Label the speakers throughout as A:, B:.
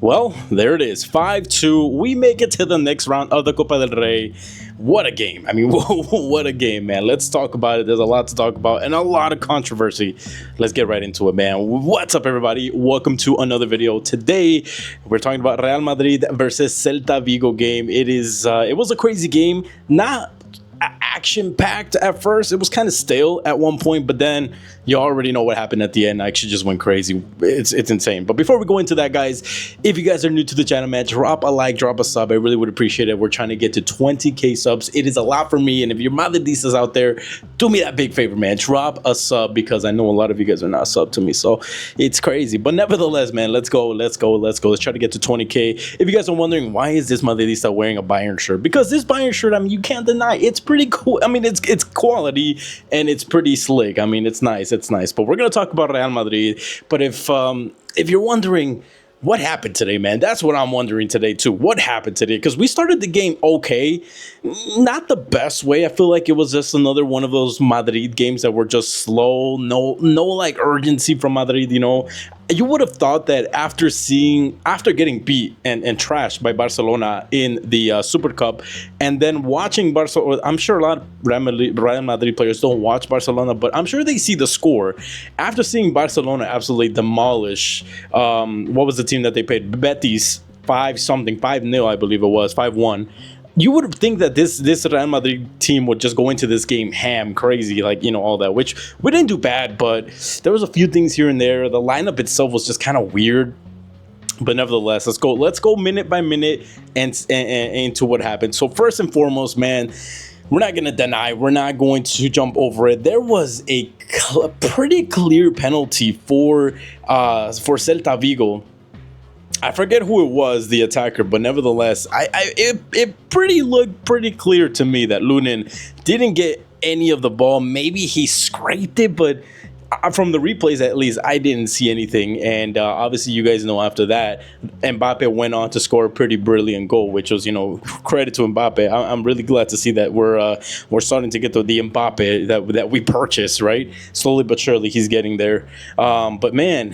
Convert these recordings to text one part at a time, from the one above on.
A: Well, there it is, 5-2. We make it to the next round of the Copa del Rey. What a game. I mean, what a game, man. Let's talk about it. There's a lot to talk about and a lot of controversy. Let's get right into it, man. What's up, everybody? Welcome to another video. Today, we're talking about Real Madrid versus Celta Vigo game. It was a crazy game. Not action-packed at first. It was kind of stale at one point, but then you already know what happened at the end. I actually just went crazy. It's insane. But before we go into that, guys, if you guys are new to the channel, man, drop a like, drop a sub. I really would appreciate it. We're trying to get to 20k subs. It is a lot for me, and if you're Madridistas out there, do me that big favor, man. Drop a sub, because I know a lot of you guys are not sub to me, so it's crazy. But nevertheless, man, let's go. Let's try to get to 20k. If you guys are wondering, why is this Madridista wearing a Bayern shirt? Because this Bayern shirt, I mean, you can't deny it's pretty cool. I mean, it's quality and it's pretty slick. I mean, it's nice. But we're gonna talk about Real Madrid. But if you're wondering what happened today, man, that's what I'm wondering today too. What happened today? Because we started the game okay, not the best way. I feel like it was just another one of those Madrid games that were just slow. No like urgency from Madrid. You know, you would have thought that after getting beat and trashed by Barcelona in the Super Cup, and then watching Barcelona, I'm sure a lot of Real Madrid players don't watch Barcelona, but I'm sure they see the score. After seeing Barcelona absolutely demolish, what was the team that they played? Betis 5-0, I believe it was 5-1. You would think that this Real Madrid team would just go into this game ham, crazy, like, you know, all that, which we didn't do bad, but there was a few things here and there. The lineup itself was just kind of weird. But nevertheless, let's go minute by minute and into what happened. So first and foremost, man, we're not going to deny, we're not going to jump over it. There was a pretty clear penalty for Celta Vigo. I forget who it was, the attacker, but nevertheless, it looked pretty clear to me that Lunin didn't get any of the ball. Maybe he scraped it, but from the replays, at least, I didn't see anything. And obviously, you guys know after that, Mbappe went on to score a pretty brilliant goal, which was, you know, credit to Mbappe. I'm really glad to see that we're starting to get to the Mbappe that we purchased, right? Slowly but surely, he's getting there. But man,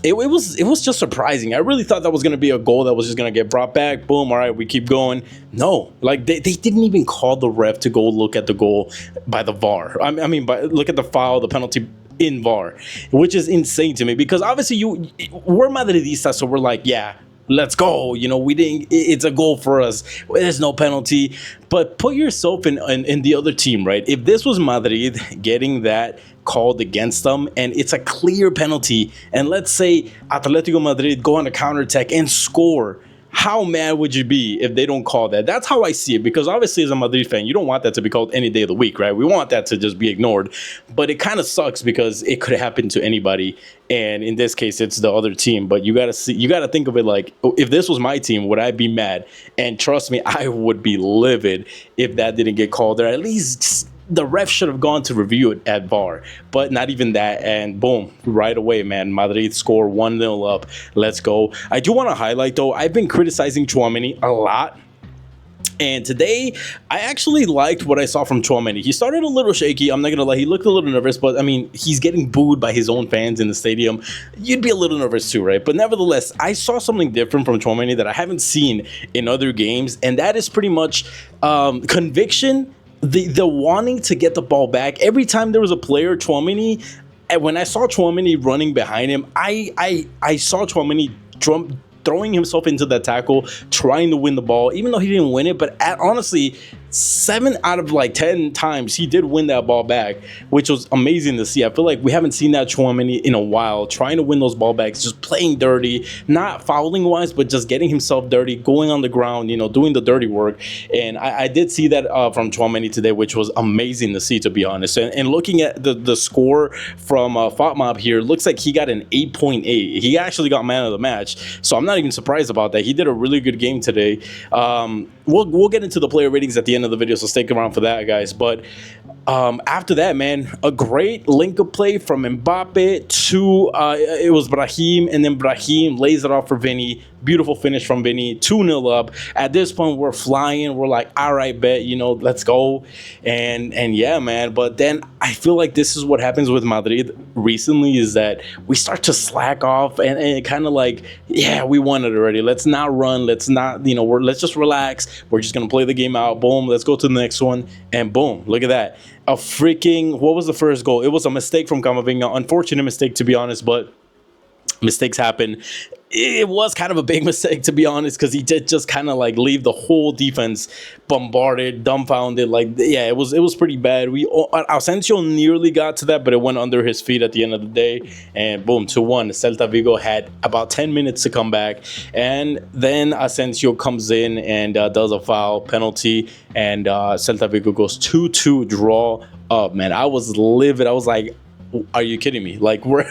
A: it was just surprising. I really thought that was going to be a goal that was just going to get brought back. Boom. All right, we keep going. No, like they didn't even call the ref to go look at the goal by the VAR. I mean, look at the foul, the penalty in VAR, which is insane to me, because obviously we're Madridistas, so we're like, yeah, let's go. You know, it's a goal for us. There's no penalty. But put yourself in the other team, right? If this was Madrid getting that called against them and it's a clear penalty, and let's say Atletico Madrid go on a counterattack and score, how mad would you be if they don't call that? That's how I see it, because obviously as a Madrid fan, you don't want that to be called any day of the week, right? We want that to just be ignored. But it kind of sucks because it could happen to anybody, and in this case it's the other team. But you gotta think of it like, if this was my team, would I be mad? And trust me, I would be livid if that didn't get called there. At least the ref should have gone to review it at VAR, but not even that. And boom, right away, man, Madrid score 1-0 up. Let's go. I do want to highlight, though, I've been criticizing Tchouaméni a lot. And today, I actually liked what I saw from Tchouaméni. He started a little shaky. I'm not going to lie. He looked a little nervous, but I mean, he's getting booed by his own fans in the stadium. You'd be a little nervous too, right? But nevertheless, I saw something different from Tchouaméni that I haven't seen in other games. And that is pretty much conviction. The wanting to get the ball back. Every time there was a player, Tchouaméni, and when I saw Tchouaméni running behind him, I saw Tchouaméni throwing himself into that tackle, trying to win the ball, even though he didn't win it. But honestly, 7 out of like 10 times he did win that ball back, which was amazing to see. I feel like we haven't seen that Tchouaméni in a while, trying to win those ball backs, just playing dirty, not fouling wise, but just getting himself dirty, going on the ground, you know, doing the dirty work. And I did see that from Tchouaméni today, which was amazing to see, to be honest. And looking at the score from FOTMOB here, looks like he got an 8.8. He actually got man of the match, so I'm not even surprised about that. He did a really good game today. We'll get into the player ratings at the end of the video, so stick around for that, guys. But After that, man, a great link up play from Mbappe to it was Brahim, and then Brahim lays it off for Vinny. Beautiful finish from Vinny, 2-0 up. At this point, we're flying. We're like, all right, bet, let's go. And yeah, man. But then I feel like this is what happens with Madrid recently is that we start to slack off and kind of like, yeah, we won it already. Let's not run. Let's not, let's just relax. We're just gonna play the game out. Boom, let's go to the next one. And boom, look at that. A freaking, what was the first goal? It was a mistake from Camavinga. Unfortunate mistake, to be honest, but mistakes happen. It was kind of a big mistake, to be honest, because he did just kind of like leave the whole defense bombarded, dumbfounded. Like, yeah, it was pretty bad. Asensio nearly got to that, but it went under his feet at the end of the day. And boom, 2-1. Celta Vigo had about 10 minutes to come back. And then Asensio comes in and does a foul penalty. And Celta Vigo goes 2-2 draw up, man. I was livid. I was like, are you kidding me? Like, we're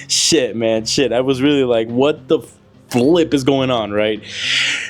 A: shit, man, shit. I was really like, what the flip is going on, right?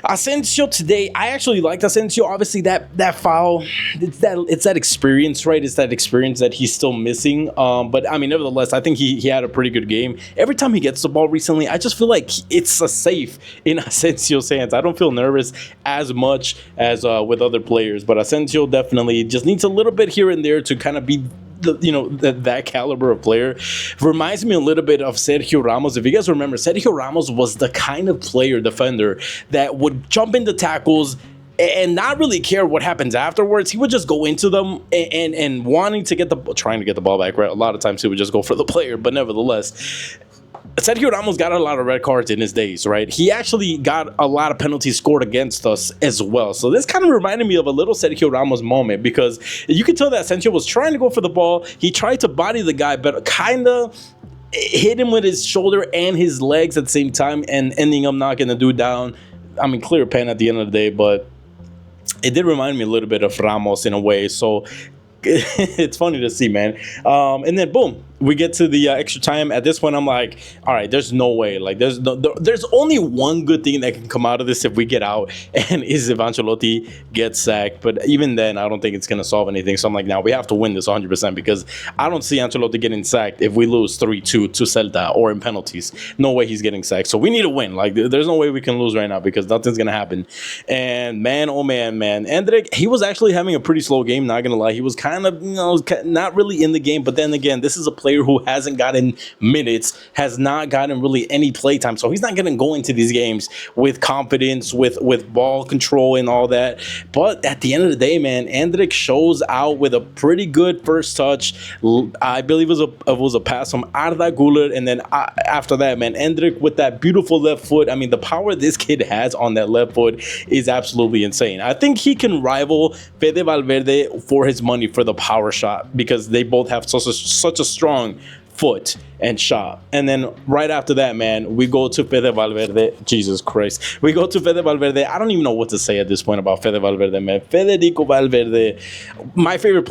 A: Asensio today, I actually liked Asensio. Obviously, that foul, it's that experience, right? It's that experience that he's still missing. But I mean, nevertheless, I think he had a pretty good game. Every time he gets the ball recently, I just feel like it's a safe in Asensio's hands. I don't feel nervous as much as with other players, but Asensio definitely just needs a little bit here and there to kind of be that caliber of player. Reminds me a little bit of Sergio Ramos. If you guys remember, Sergio Ramos was the kind of defender that would jump into tackles and not really care what happens afterwards. He would just go into them and trying to get the ball back, right? A lot of times he would just go for the player, but nevertheless, Sergio Ramos got a lot of red cards in his days, right? He actually got a lot of penalties scored against us as well. So this kind of reminded me of a little Sergio Ramos moment because you could tell that Asensio was trying to go for the ball. He tried to body the guy, but kind of hit him with his shoulder and his legs at the same time and ending up knocking the dude down. I mean, clear pen at the end of the day, but it did remind me a little bit of Ramos in a way. So it's funny to see, man. And then boom, we get to the extra time. At this point, I'm like, all right, there's no way. Like, there's only one good thing that can come out of this if we get out, and is if Ancelotti gets sacked. But even then, I don't think it's gonna solve anything. So I'm like, now we have to win this 100% because I don't see Ancelotti getting sacked if we lose 3-2 to Celta or in penalties. No way he's getting sacked. So we need to win. Like, there's no way we can lose right now because nothing's gonna happen. And man, oh man, Endrick, he was actually having a pretty slow game. Not gonna lie, he was kind of not really in the game. But then again, this is a player who hasn't gotten minutes, has not gotten really any play time, so he's not going to go into these games with confidence, with ball control and all that. But at the end of the day, man, Endrick shows out with a pretty good first touch. I believe it was a pass from Arda Güler, and then after that, man, Endrick with that beautiful left foot. I mean, the power this kid has on that left foot is absolutely insane. I think he can rival Fede Valverde for his money for the power shot because they both have such a strong foot and shot. And then right after that, man, we go to Fede Valverde. Jesus Christ. We go to Fede Valverde. I don't even know what to say at this point about Fede Valverde, man. Federico Valverde, my favorite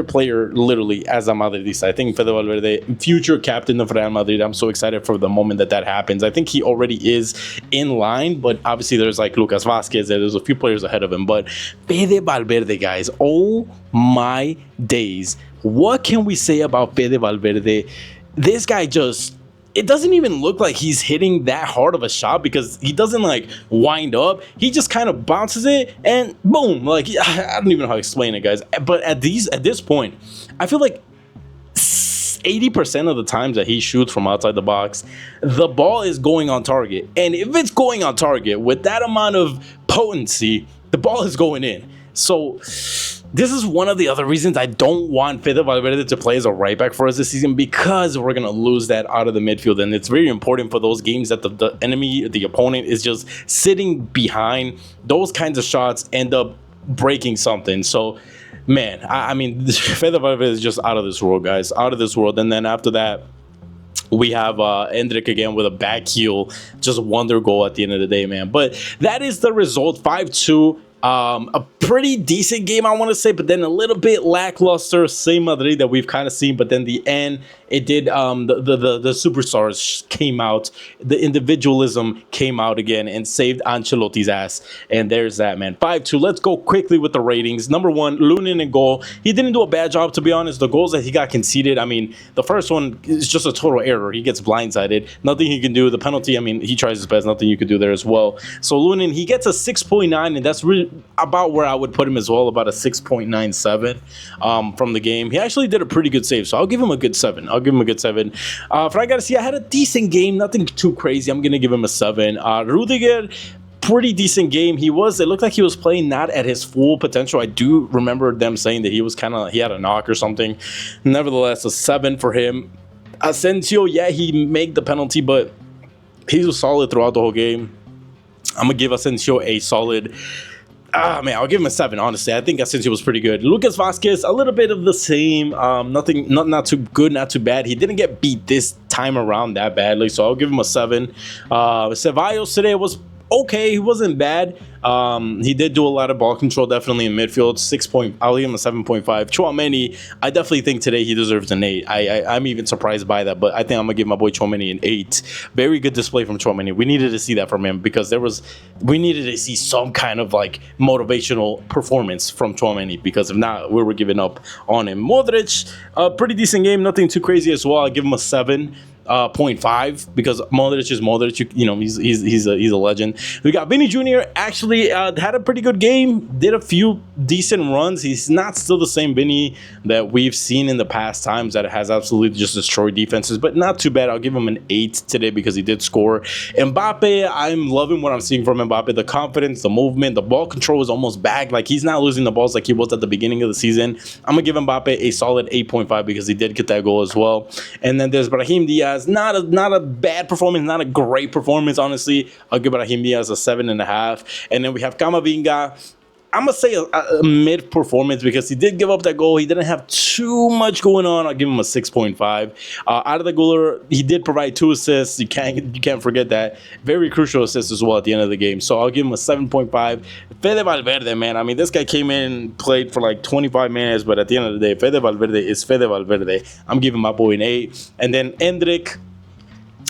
A: player literally as a Madridista. I think Fede Valverde, future captain of Real Madrid. I'm so excited for the moment that happens. I think he already is in line, but obviously there's like Lucas Vazquez, there's a few players ahead of him. But Fede Valverde, guys, oh my days. What can we say about Fede Valverde? This guy it doesn't even look like he's hitting that hard of a shot because he doesn't like wind up. He just kind of bounces it and boom. Like, I don't even know how to explain it, guys. But at this point, I feel like 80% of the times that he shoots from outside the box, the ball is going on target. And if it's going on target with that amount of potency, the ball is going in. So this is one of the other reasons I don't want Fede Valverde to play as a right back for us this season, because we're going to lose that out of the midfield. And it's very important for those games that the enemy, the opponent, is just sitting behind. Those kinds of shots end up breaking something. So, man, I mean, Fede Valverde is just out of this world, guys. Out of this world. And then after that, we have Endrick again with a back heel. Just wonder goal at the end of the day, man. But that is the result, 5-2. A pretty decent game, I want to say, but then a little bit lackluster, same Madrid that we've kind of seen. But then the end, it did. The superstars came out, the individualism came out again and saved Ancelotti's ass. And there's that, man. 5-2. Let's go quickly with the ratings. Number one, Lunin in goal. He didn't do a bad job, to be honest. The goals that he got conceded, I mean, the first one is just a total error. He gets blindsided. Nothing he can do. The penalty, I mean, he tries his best. Nothing you could do there as well. So Lunin, he gets a 6.9, and that's really about where I would put him as well, about a 6.97 from the game. He actually did a pretty good save, so I'll give him a good 7. I'll give him a good 7. Frank Garcia had a decent game, nothing too crazy. I'm going to give him a 7. Rudiger, pretty decent game. It looked like he was playing not at his full potential. I do remember them saying that he had a knock or something. Nevertheless, a 7 for him. Asensio, yeah, he made the penalty, but he was solid throughout the whole game. I'm going to give Asensio a solid... I'll give him a 7, honestly. I think Asensio was pretty good. Lucas Vazquez, a little bit of the same. Nothing, not too good, not too bad. He didn't get beat this time around that badly, so I'll give him a 7. Ceballos today was okay. He wasn't bad. He did do a lot of ball control, definitely in midfield. I'll give him a 7.5. Tchouaméni, I definitely think today he deserves an 8. I'm even surprised by that, but I think I'm gonna give my boy Tchouaméni an 8. Very good display from Tchouaméni. We needed to see that from him because we needed to see some kind of like motivational performance from Tchouaméni, because if not, we were giving up on him. Modric, pretty decent game, nothing too crazy as well. I give him a 7.5 because Modric is Modric. He's a legend. We got Vinny Jr. actually had a pretty good game, did a few decent runs. He's not still the same Vinny that we've seen in the past times that has absolutely just destroyed defenses, but not too bad. I'll give him an 8 today because he did score. Mbappe, I'm loving what I'm seeing from Mbappe. The confidence, the movement, the ball control is almost back. Like, he's not losing the balls like he was at the beginning of the season. I'm gonna give Mbappe a solid 8.5 because he did get that goal as well. And then there's Brahim Diaz. Not a bad performance, not a great performance, honestly. I'll give Brahim Diaz a 7.5. And then we have Camavinga. I'm going to say a mid performance because he did give up that goal. He didn't have too much going on. I'll give him a 6.5. Out of the Guler, he did provide 2 assists. You can't forget that. Very crucial assist as well at the end of the game. So I'll give him a 7.5. Fede Valverde, man. I mean, this guy came in, played for like 25 minutes, but at the end of the day, Fede Valverde is Fede Valverde. I'm giving my boy an 8. And then Endrick,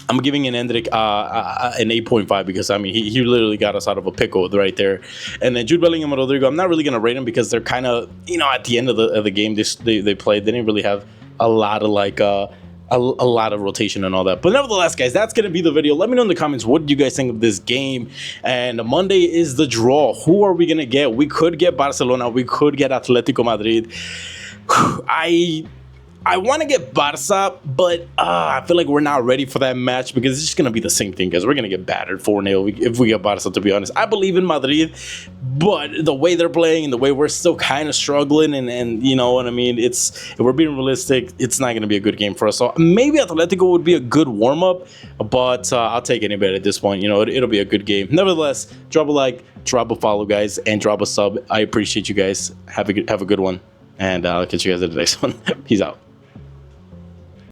A: I'm giving Endrick an 8.5 because, I mean, he literally got us out of a pickle right there. And then Jude Bellingham and Rodrigo, I'm not really going to rate him because they're kind of, at the end of the game they played. They didn't really have a lot of, a lot of rotation and all that. But nevertheless, guys, that's going to be the video. Let me know in the comments, what did you guys think of this game? And Monday is the draw. Who are we going to get? We could get Barcelona. We could get Atletico Madrid. I want to get Barca, but I feel like we're not ready for that match because it's just going to be the same thing, because we're going to get battered 4-0 if we get Barca, to be honest. I believe in Madrid, but the way they're playing and the way we're still kind of struggling, and you know what I mean, if we're being realistic, it's not going to be a good game for us. So maybe Atletico would be a good warm-up, but I'll take anybody at this point. It'll be a good game. Nevertheless, drop a like, drop a follow, guys, and drop a sub. I appreciate you guys. Have a good one, and I'll catch you guys at the next one. Peace out.